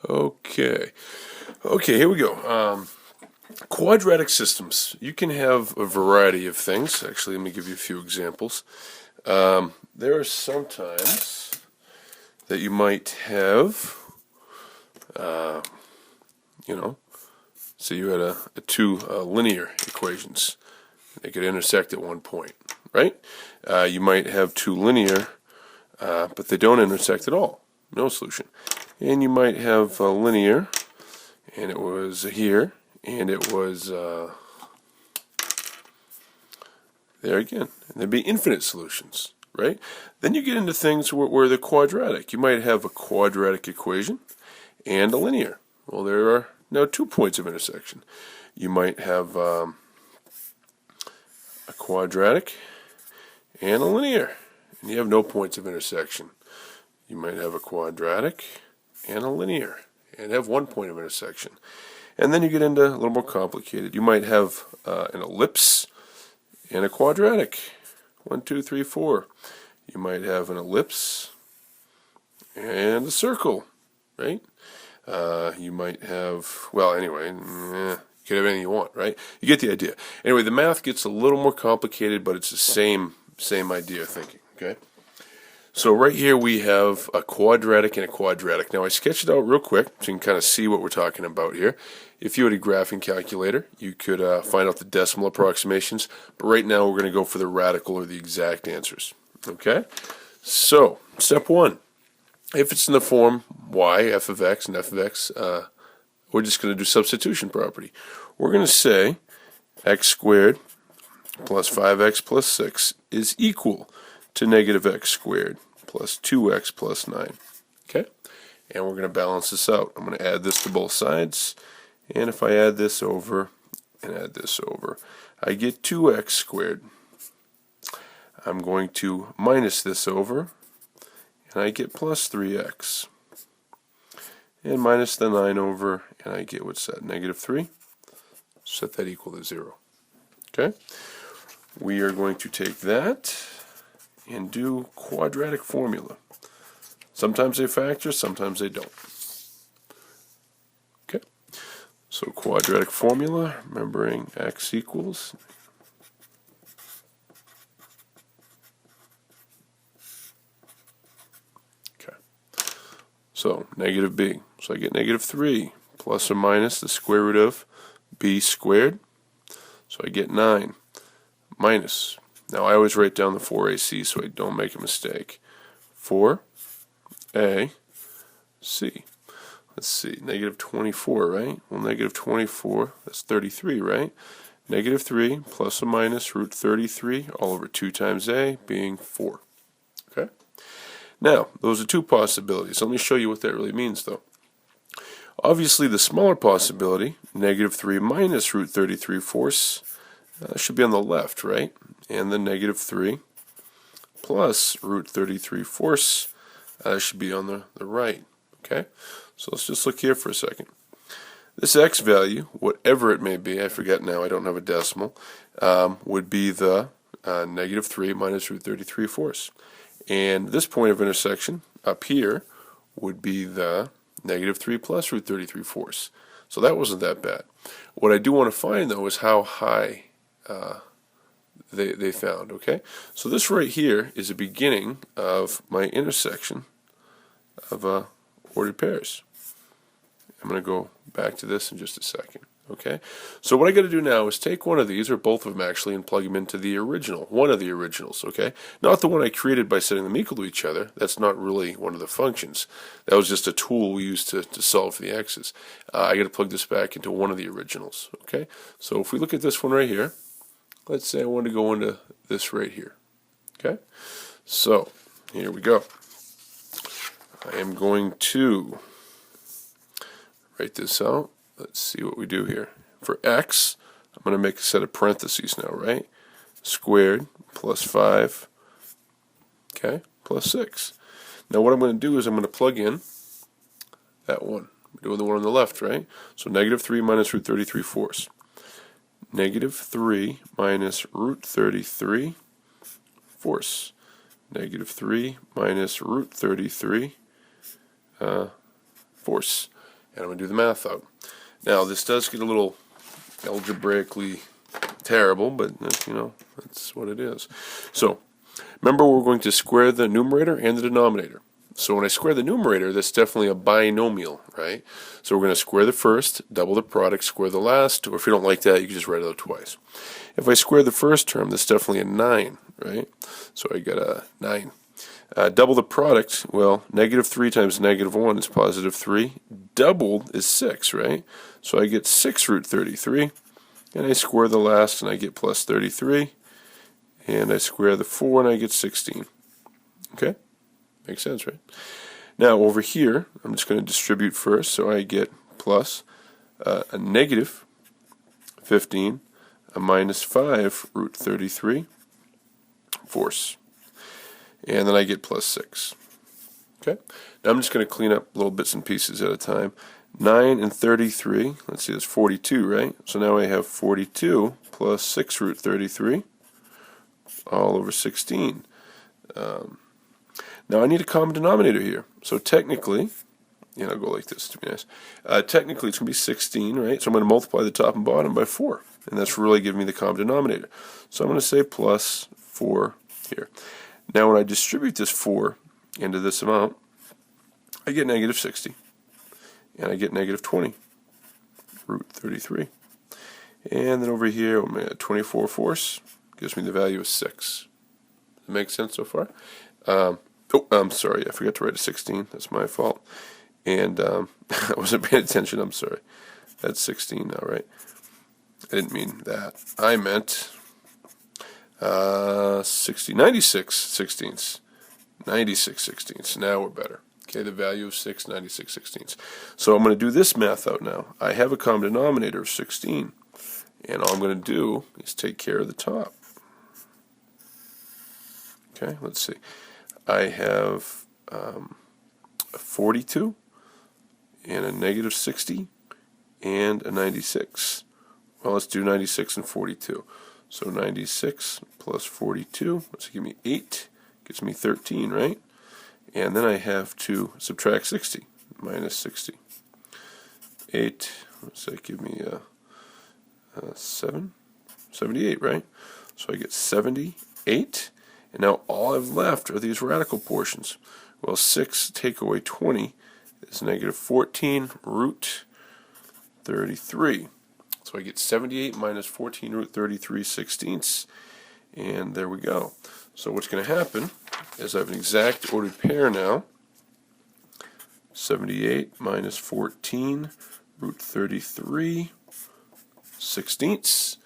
Okay. Okay, here we go. Quadratic systems. You can have a variety of things. Actually, let me give you a few examples. There are sometimes that you might have, you know, so you had two linear equations. They could intersect at one point, right? You might have two linear, but they don't intersect at all. No solution. And you might have linear, and it was here, and it was there again. And there'd be infinite solutions, right? Then you get into things where they're quadratic. You might have a quadratic equation and a linear. Well, there are now 2 points of intersection. You might have a quadratic and a linear, and you have no points of intersection. You might have a quadratic and a linear, and have 1 point of intersection. And then you get into a little more complicated. You might have an ellipse and a quadratic. 1, 2, 3, 4. You might have an ellipse and a circle, right? You might have, well, anyway, you could have anything you want, right? You get the idea. Anyway, the math gets a little more complicated, but it's the same idea of thinking, okay? So right here we have a quadratic and a quadratic. Now I sketched it out real quick so you can kind of see what we're talking about here. If you had a graphing calculator, you could find out the decimal approximations, but right now we're going to go for the radical or the exact answers. Okay? So, step 1. If it's in the form y, f of x, and f of x, we're just going to do substitution property. We're going to say x squared plus 5x plus 6 is equal to negative x squared plus 2x plus 9. Okay? And we're going to balance this out. I'm going to add this to both sides. And if I add this over and add this over, I get 2x squared. I'm going to minus this over, and I get plus 3x. And minus the 9 over, and I get, what's that, negative 3? Set that equal to 0. Okay? We are going to take that and do quadratic formula. Sometimes they factor, sometimes they don't. Okay, so quadratic formula, remembering x equals so negative b. So I get negative 3 plus or minus the square root of b squared. So I get 9 minus. Now I always write down the 4ac so I don't make a mistake. 4ac. Let's see, negative 24, right? Well, negative 24, that's 33, right? Negative 3 plus or minus root 33 all over 2 times a being 4. Okay? Now, those are two possibilities. Let me show you what that really means, though. Obviously, the smaller possibility, negative 3 minus root 33 fourths, should be on the left, right? And the negative 3 plus root 33 fourths should be on the right. Okay? So let's just look here for a second. This x value, whatever it may be, I forget now, I don't have a decimal, would be the negative 3 minus root 33 fourths. And this point of intersection up here would be the negative 3 plus root 33 fourths. So that wasn't that bad. What I do want to find, though, is how high they found, okay? So this right here is the beginning of my intersection of ordered pairs. I'm going to go back to this in just a second, okay? So what I got to do now is take one of these, or both of them actually, and plug them into the original, one of the originals, okay? Not the one I created by setting them equal to each other. That's not really one of the functions. That was just a tool we used to solve for the x's. I got to plug this back into one of the originals, okay? So if we look at this one right here, let's say I want to go into this right here, okay? So here we go. I am going to write this out. Let's see what we do here. For x, I'm going to make a set of parentheses now, right? Squared plus 5, okay, plus 6. Now what I'm going to do is I'm going to plug in that one. I'm doing the one on the left, right? So negative 3 minus root 33 fourths. Negative 3 minus root 33 fourths. Negative 3 minus root 33 fourths. and I'm going to do the math out. Now, this does get a little algebraically terrible, but you know, that's what it is. So, remember, we're going to square the numerator and the denominator. So when I square the numerator, that's definitely a binomial, right? So we're going to square the first, double the product, square the last, or if you don't like that, you can just write it out twice. If I square the first term, that's definitely a 9, right? So I get a 9. Double the product, well, -3 times -1 is +3. Doubled is 6, right? So I get 6 root 33. And I square the last, and I get plus 33. And I square the 4, and I get 16. Okay? Makes sense, right? Now, over here, I'm just going to distribute first, so I get plus a -15, a -5 root 33 fourths. And then I get plus 6. Okay? Now I'm just going to clean up little bits and pieces at a time. 9 and 33, let's see, that's 42, right? So now I have 42 plus 6 root 33 all over 16. Now I need a common denominator here. So technically, I'll go like this to be nice. Technically it's going to be 16, right? So I'm going to multiply the top and bottom by 4. And that's really giving me the common denominator. So I'm going to say plus 4 here. Now when I distribute this 4 into this amount, I get -60. And I get -20 root 33. And then over here, 24 fourths gives me the value of 6. Does that make sense so far? Oh, I'm sorry, I forgot to write a 16. That's my fault. And I wasn't paying attention, I'm sorry. That's 16 now, right? I didn't mean that. I meant 96 sixteenths. 96 sixteenths. Now we're better. Okay, the value of 6, 96 sixteenths. So I'm going to do this math out now. I have a common denominator of 16. And all I'm going to do is take care of the top. Okay, let's see. I have a 42 and a -60 and a 96. Well, let's do 96 and 42. So 96 plus 42, let's give me 8, gives me 13, right? And then I have to subtract 60, minus 60. 8, what's that give me? 78, right? So I get 78. And now all I've left are these radical portions. Well, 6 take away 20 is -14 root 33. So I get 78 minus 14 root 33 sixteenths. And there we go. So what's going to happen is I have an exact ordered pair now. 78 minus 14 root 33 sixteenths.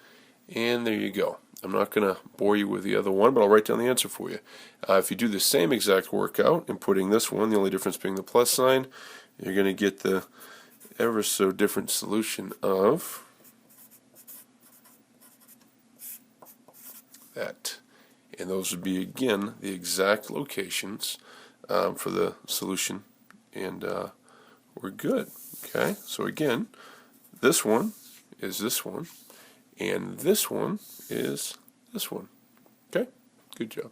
And there you go. I'm not going to bore you with the other one, but I'll write down the answer for you. If you do the same exact workout and putting this one, the only difference being the plus sign, you're going to get the ever so different solution of that. And those would be, again, the exact locations for the solution. And we're good. Okay, so again, this one is this one. And this one is this one. Okay? Good job.